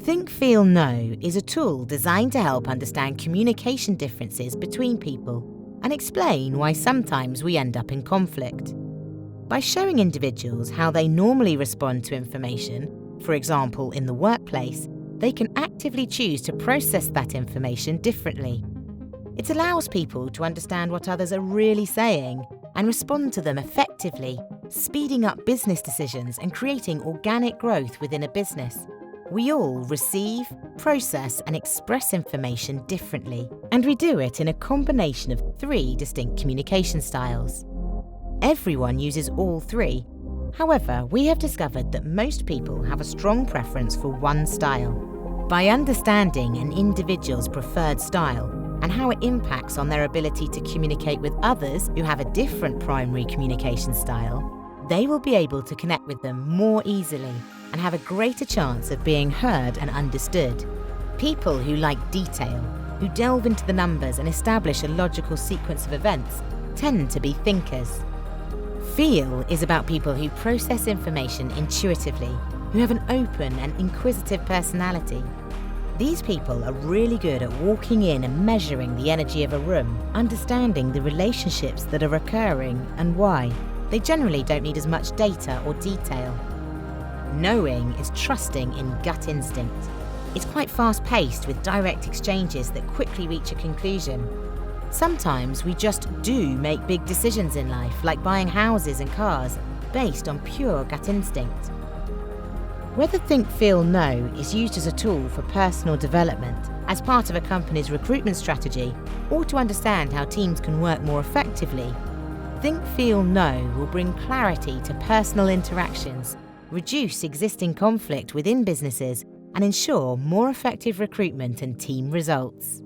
Think, Feel, Know is a tool designed to help understand communication differences between people and explain why sometimes we end up in conflict. By showing individuals how they normally respond to information, for example in the workplace, they can actively choose to process that information differently. It allows people to understand what others are really saying and respond to them effectively, speeding up business decisions and creating organic growth within a business. We all receive, process, and express information differently, and we do it in a combination of 3 distinct communication styles. Everyone uses all 3. However, we have discovered that most people have a strong preference for one style. By understanding an individual's preferred style and how it impacts on their ability to communicate with others who have a different primary communication style, they will be able to connect with them more easily and have a greater chance of being heard and understood. People who like detail, who delve into the numbers and establish a logical sequence of events, tend to be thinkers. Feel is about people who process information intuitively, who have an open and inquisitive personality. These people are really good at walking in and measuring the energy of a room, understanding the relationships that are occurring and why. They generally don't need as much data or detail. Knowing is trusting in gut instinct. It's quite fast-paced with direct exchanges that quickly reach a conclusion. Sometimes we just do make big decisions in life, like buying houses and cars, based on pure gut instinct. Whether Think, Feel, Know is used as a tool for personal development, as part of a company's recruitment strategy, or to understand how teams can work more effectively, Think, Feel, Know will bring clarity to personal interactions, reduce existing conflict within businesses, and ensure more effective recruitment and team results.